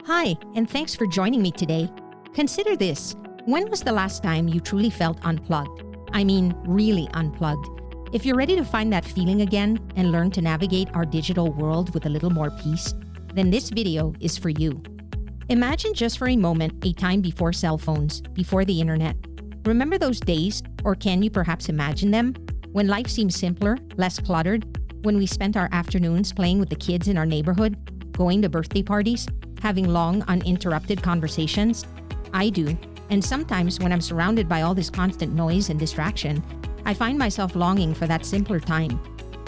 Hi, and thanks for joining me today. Consider this. When was the last time you truly felt unplugged? I mean, really unplugged. If you're ready to find that feeling again and learn to navigate our digital world with a little more peace, then this video is for you. Imagine just for a moment a time before cell phones, before the internet. Remember those days, or can you perhaps imagine them, when life seemed simpler, less cluttered, when we spent our afternoons playing with the kids in our neighborhood, going to birthday parties, having long, uninterrupted conversations? I do, and sometimes when I'm surrounded by all this constant noise and distraction, I find myself longing for that simpler time,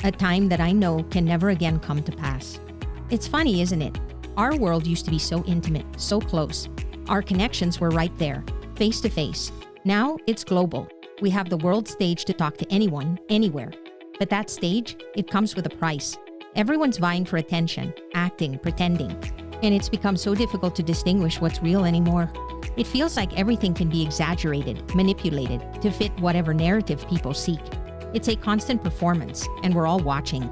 a time that I know can never again come to pass. It's funny, isn't it? Our world used to be so intimate, so close. Our connections were right there, face to face. Now it's global. We have the world stage to talk to anyone, anywhere. But that stage, it comes with a price. Everyone's vying for attention, acting, pretending. And it's become so difficult to distinguish what's real anymore. It feels like everything can be exaggerated, manipulated, to fit whatever narrative people seek. It's a constant performance, and we're all watching.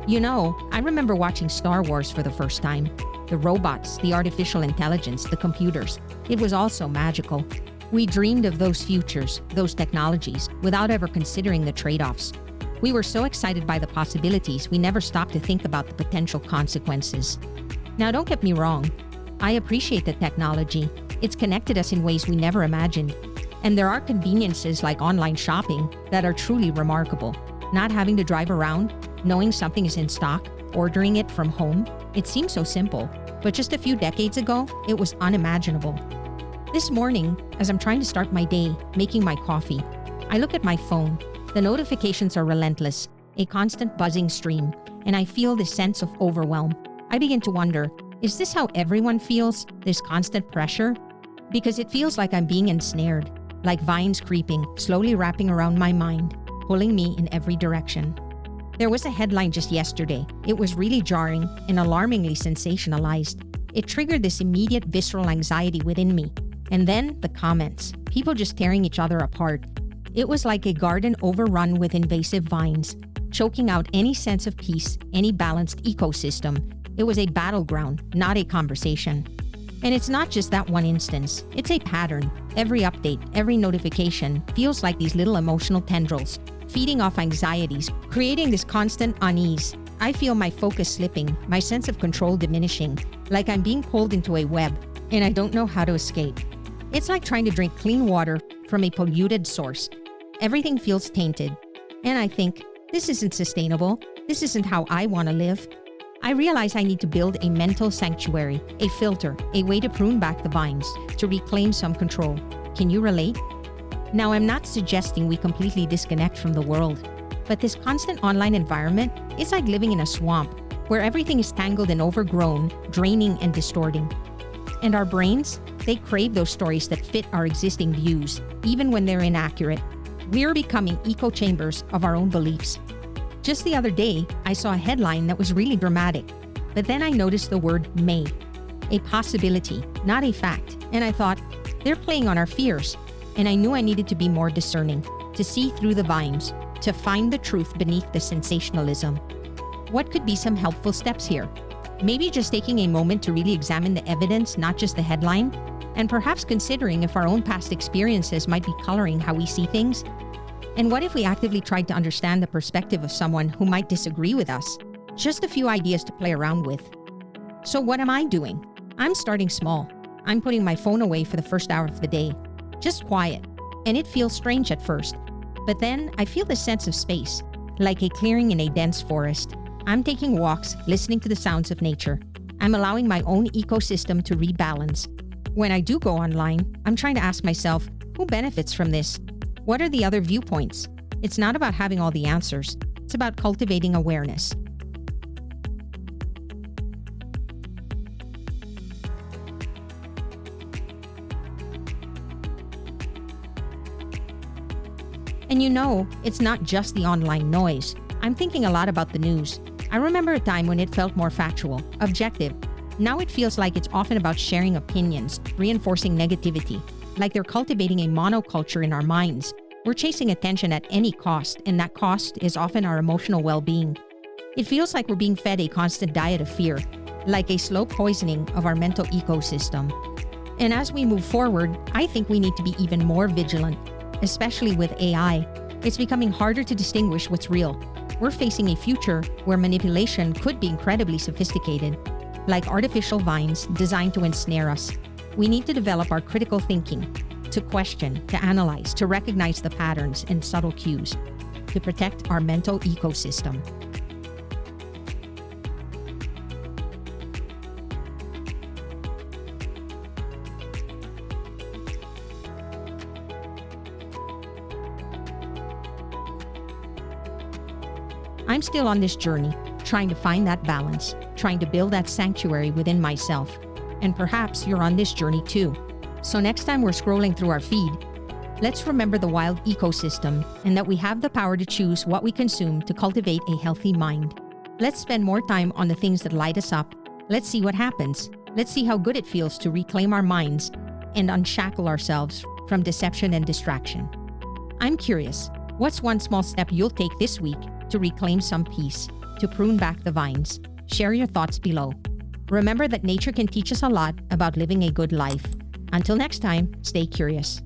You know, I remember watching Star Wars for the first time. The robots, the artificial intelligence, the computers. It was all so magical. We dreamed of those futures, those technologies, without ever considering the trade-offs. We were so excited by the possibilities, we never stopped to think about the potential consequences. Now, don't get me wrong. I appreciate the technology. It's connected us in ways we never imagined. And there are conveniences like online shopping that are truly remarkable. Not having to drive around, knowing something is in stock, ordering it from home. It seems so simple, but just a few decades ago, it was unimaginable. This morning, as I'm trying to start my day, making my coffee, I look at my phone. The notifications are relentless, a constant buzzing stream, and I feel this sense of overwhelm. I begin to wonder, is this how everyone feels, this constant pressure? Because it feels like I'm being ensnared, like vines creeping, slowly wrapping around my mind, pulling me in every direction. There was a headline just yesterday. It was really jarring and alarmingly sensationalized. It triggered this immediate visceral anxiety within me. And then the comments, people just tearing each other apart. It was like a garden overrun with invasive vines, choking out any sense of peace, any balanced ecosystem. It was a battleground, not a conversation. And it's not just that one instance. It's a pattern. Every update, every notification feels like these little emotional tendrils, feeding off anxieties, creating this constant unease. I feel my focus slipping, my sense of control diminishing, like I'm being pulled into a web, and I don't know how to escape. It's like trying to drink clean water from a polluted source. Everything feels tainted. And I think, this isn't sustainable. This isn't how I want to live. I realize I need to build a mental sanctuary, a filter, a way to prune back the vines, to reclaim some control. Can you relate? Now, I'm not suggesting we completely disconnect from the world, but this constant online environment is like living in a swamp, where everything is tangled and overgrown, draining and distorting. And our brains, they crave those stories that fit our existing views, even when they're inaccurate. We're becoming echo chambers of our own beliefs. Just the other day, I saw a headline that was really dramatic, but then I noticed the word may, a possibility, not a fact, and I thought, they're playing on our fears, and I knew I needed to be more discerning, to see through the vines, to find the truth beneath the sensationalism. What could be some helpful steps here? Maybe just taking a moment to really examine the evidence, not just the headline, and perhaps considering if our own past experiences might be coloring how we see things. And what if we actively tried to understand the perspective of someone who might disagree with us? Just a few ideas to play around with. So what am I doing? I'm starting small. I'm putting my phone away for the first hour of the day. Just quiet. And it feels strange at first. But then I feel this sense of space, like a clearing in a dense forest. I'm taking walks, listening to the sounds of nature. I'm allowing my own ecosystem to rebalance. When I do go online, I'm trying to ask myself, who benefits from this? What are the other viewpoints? It's not about having all the answers. It's about cultivating awareness. And you know, it's not just the online noise. I'm thinking a lot about the news. I remember a time when it felt more factual, objective. Now it feels like it's often about sharing opinions, reinforcing negativity. Like they're cultivating a monoculture in our minds. We're chasing attention at any cost, and that cost is often our emotional well-being. It feels like we're being fed a constant diet of fear. like a slow poisoning of our mental ecosystem. And as we move forward, I think we need to be even more vigilant, especially with AI. It's becoming harder to distinguish what's real. We're facing a future where manipulation could be incredibly sophisticated, like artificial vines designed to ensnare us. We need to develop our critical thinking, to question, to analyze, to recognize the patterns and subtle cues, to protect our mental ecosystem. I'm still on this journey, trying to find that balance, trying to build that sanctuary within myself. And perhaps you're on this journey too. So next time we're scrolling through our feed, let's remember the wild ecosystem and that we have the power to choose what we consume to cultivate a healthy mind. Let's spend more time on the things that light us up. Let's see what happens. Let's see how good it feels to reclaim our minds and unshackle ourselves from deception and distraction. I'm curious, what's one small step you'll take this week to reclaim some peace, to prune back the vines? Share your thoughts below. Remember that nature can teach us a lot about living a good life. Until next time, stay curious.